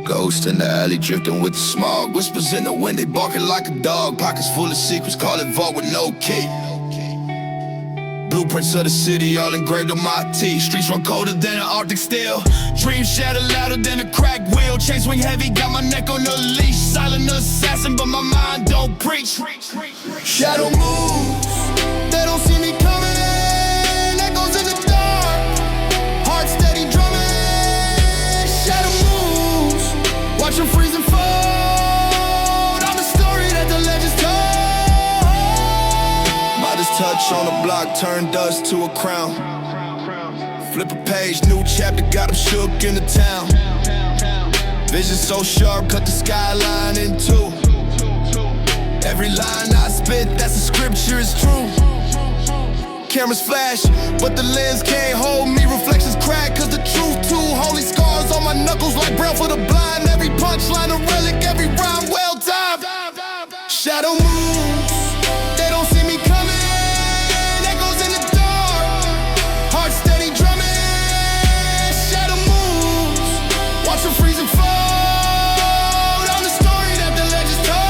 Ghost in the alley, drifting with the smog. Whispers in the wind, they barking like a dog. Pockets full of secrets, call it vault with no key. Blueprints of the city, all engraved on my teeth. Streets run colder than an Arctic steel. Dreams shatter louder than a cracked wheel. Chain swing heavy, got my neck on the leash. Silent assassin, but my mind don't preach. Shadow moves, they don't see me coming. Echoes in the dark, heart steady drumming. Shadow moves, watch them freeze and fold. I'm the story that the legends told. Modest touch on the block, turn dust to a crown. Flip a page, new chapter, got them shook in the town. Vision so sharp, cut the skyline in two. Every line I spit, that's a scripture, it's true. Cameras flash, but the lens can't hold me. Reflections crack, cause the truth too. Holy scars on my knuckles like braille for the blind. Every punchline a relic, every rhyme well timed. Shadow moves, they don't see me coming. Echoes in the dark, heart steady drumming. Shadow moves, watch them freeze and fold. I'm the story that the legends told.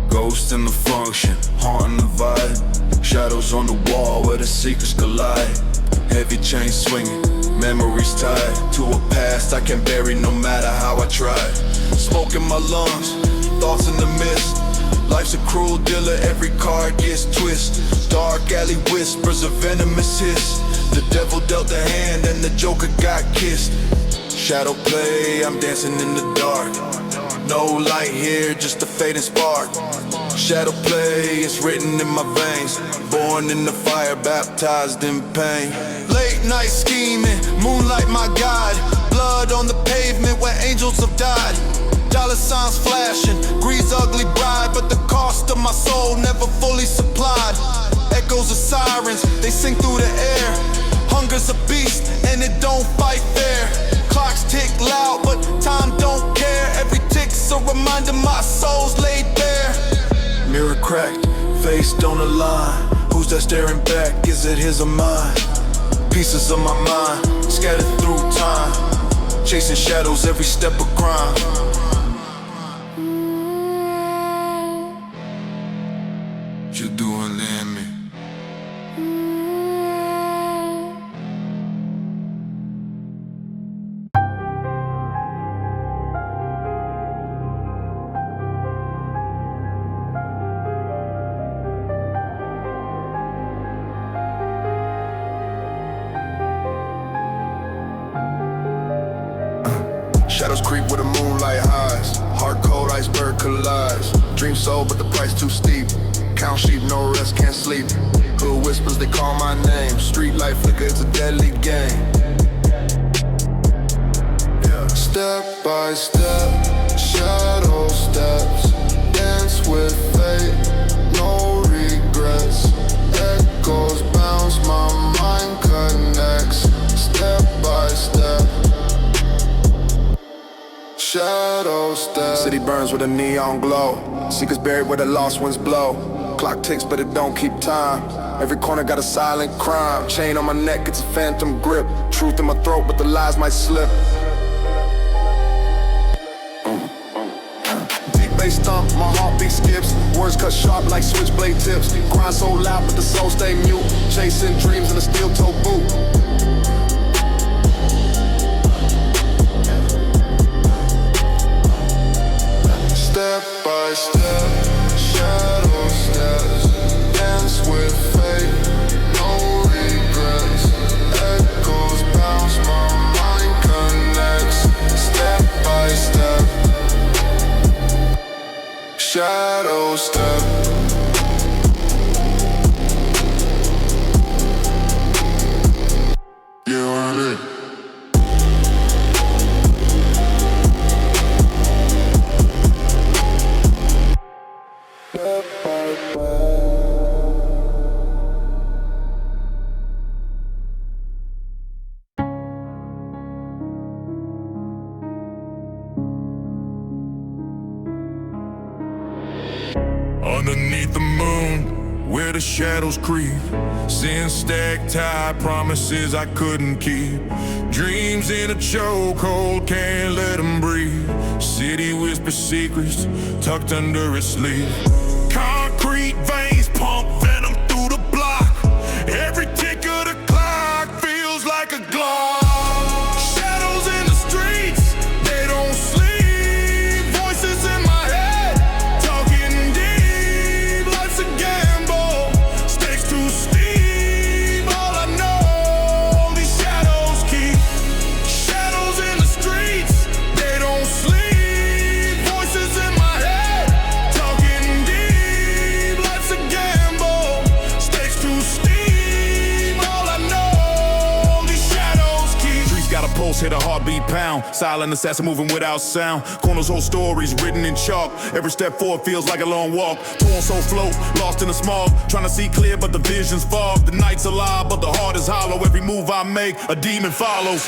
Ghost in the function, haunting the vibe. Shadows on the wall where the secrets collide. Heavy chain swinging, memories tied to a past I can't bury no matter how I try. Smoke in my lungs, thoughts in the mist. Life's a cruel dealer, every card gets twisted. Dark alley whispers, a venomous hiss. The devil dealt a hand and the joker got kissed. Shadow play, I'm dancing in the dark. No light here, just a fading spark. Shadow play, it's written in my veins. Born in the fire, baptized in pain. Late night scheming, moonlight my guide. Blood on the pavement where angels have died. Dollar signs flashing, greed's ugly bride. But the cost of my soul never fully supplied. Echoes of sirens, they sing through the air. Hunger's a beast, and it don't fight fair. Clocks tick loud, but time don't care. Every tick's a reminder my soul's laid bare. Mirror cracked, face don't align. Who's that staring back? Is it his or mine? Pieces of my mind, scattered through time. Chasing shadows every step of crime. What you doing, land me? Shadows creep where the moonlight hides. Heart cold, iceberg collides. Dream sold, but the price too steep. Count sheep, no rest, can't sleep. Hood whispers, they call my name. Street light flicker, it's a deadly game. Yeah. Step by step, shadow steps. Dance with fate, no regrets. Echoes bounce, my mind connects. Step by step, shadow step. City burns with a neon glow. Seekers buried where the lost winds blow. Clock ticks but it don't keep time. Every corner got a silent crime. Chain on my neck, it's a phantom grip. Truth in my throat but the lies might slip. Deep bass thump, my heartbeat skips. Words cut sharp like switchblade tips. Grind so loud but the soul stay mute. Chasing dreams in a steel toe boot. Step shadow step. You want it? Underneath the moon, where the shadows creep, sin stacked high, promises I couldn't keep. Dreams in a chokehold, can't let them breathe. City whisper secrets, tucked under its sleeve. Concrete veins pump venom through the block. Every tick of the clock feels like a glock. Shadows in the streets, they don't sleep. Voices in my head, talking deep. Life's a gamble, stakes too steep. All I know, these shadows keep. Shadows in the streets, they don't sleep. Voices in my head, talking deep. Life's a gamble, stakes too steep. All I know, these shadows keep. Streets got a pulse, hit a heartbeat pound. Silent assassin moving without sound. Corners hold stories written in chalk. Every step forward feels like a long walk. Torn soul float, lost in the smog. Trying to see clear but the vision's fog. The night's alive but the heart is hollow. Every move I make, a demon follows.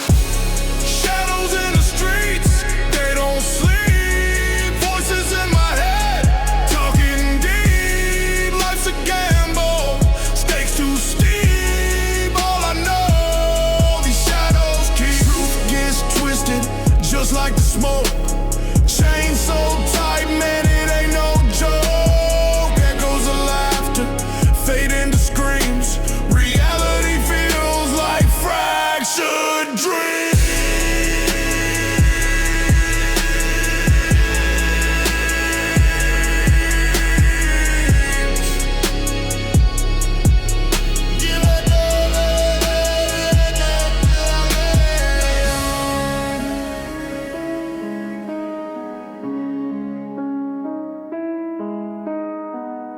Shadows in the streets, they don't sleep. Voices in my head, talking deep. Life's a gamble, stakes too steep. All I know, these shadows keep. Truth gets twisted, just like the smoke. Chain so tight, man, it ain't no joke. Echoes of laughter, fade into screams. Reality feels like fractured dreams.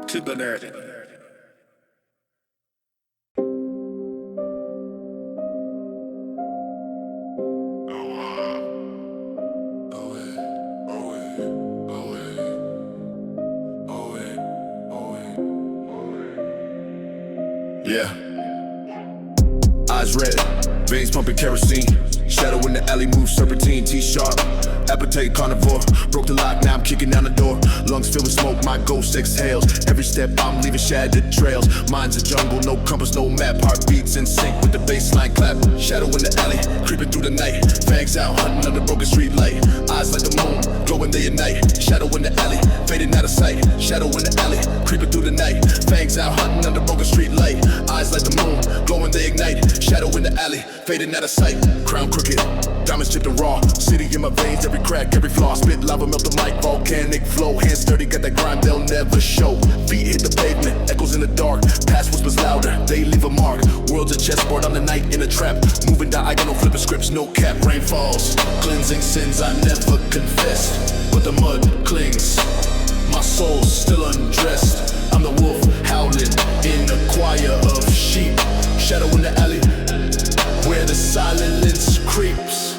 To the narrative. Yeah. Eyes red, veins pumping kerosene. Shadow in the alley, move serpentine, T-sharp. Appetite carnivore, broke the lock, now I'm kicking down the door. Lungs filled with smoke, my ghost exhales. Every step I'm leaving shattered trails. Mind's a jungle, no compass, no map. Heartbeats in sync with the baseline clap. Shadow in the alley, creeping through the night. Fangs out, hunting under broken street light. Eyes like the moon, glowing day and night. Shadow in the alley, fading out of sight. Shadow in the alley, creeping through the night. Fangs out, hunting under broken street light. Eyes like the moon, glowing they ignite. Shadow in the alley, fading out of sight. Crown crooked, diamonds chipped and raw. City in my veins, every crack, every flaw. Spit lava, melt the mic, volcanic flow. Hands sturdy, got that grime they'll never show. Feet hit the pavement, echoes in the dark. Past whispers louder, they leave a mark. World's a chessboard, I'm the knight in a trap. Moving diagonal, flipping scripts, no cap. Rain falls, cleansing sins I never confessed. But the mud clings, my soul's still undressed. I'm the wolf howling in a choir of sheep. Shadow in the alley, where the silence creeps.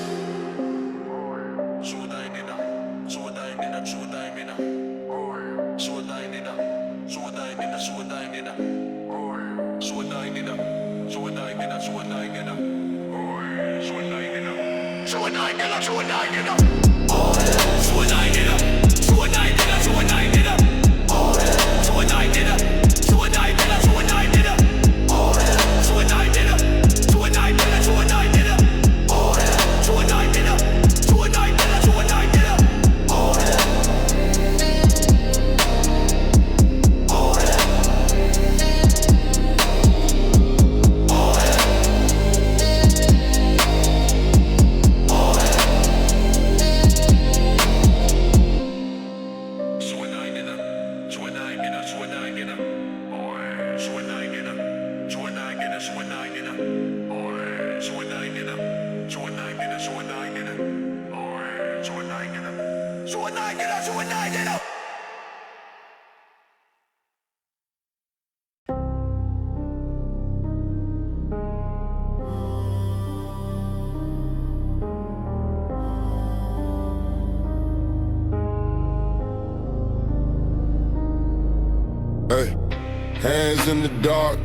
Hands in the dark,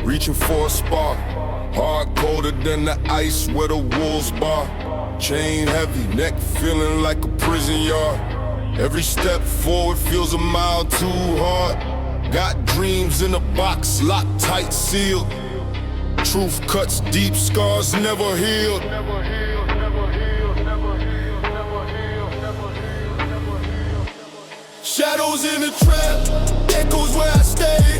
reaching for a spark. Heart colder than the ice where the wolves bark. Chain heavy, neck feeling like a prison yard. Every step forward feels a mile too hard. Got dreams in a box, locked tight, sealed. Truth cuts deep, scars never healed. Shadows in the trap, echoes where I stay.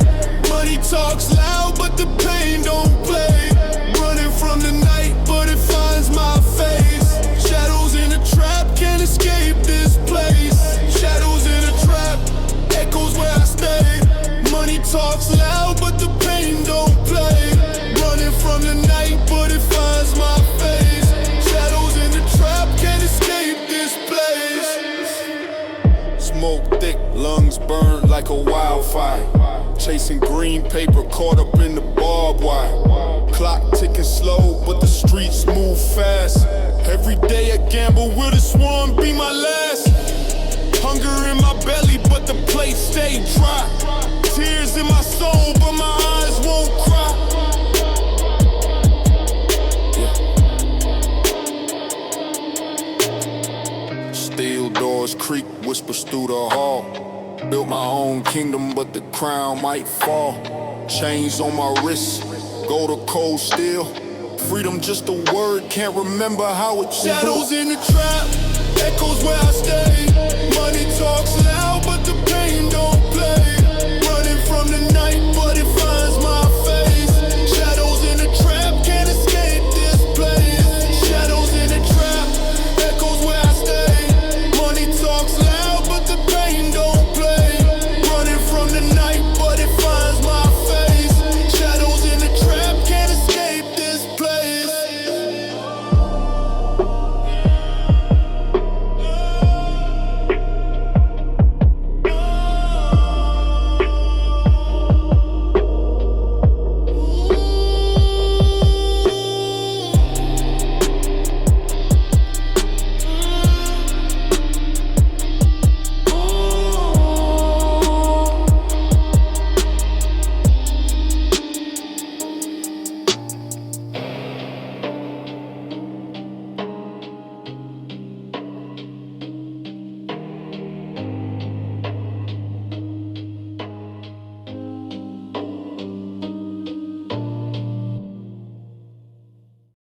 Money talks loud, but the pain don't play. Running from the night, but it finds my face. Shadows in the trap, can't escape this place. Shadows in the trap, echoes where I stay. Money talks loud, but the pain don't play. Running from the night, but it finds my face. Shadows in the trap, can't escape this place. Smoke thick, lungs burned like a wildfire. Chasing green paper, caught up in the barbed wire. Clock ticking slow, but the streets move fast. Every day a gamble, will this one be my last? Hunger in my belly, but the plate stay dry. Tears in my soul, but my eyes won't cry. Yeah. Steel doors creak, whispers through the hall. Built my own kingdom, but the crown might fall. Chains on my wrist, gold or cold steel. Freedom just a word, can't remember how it feels. Shadows in the trap.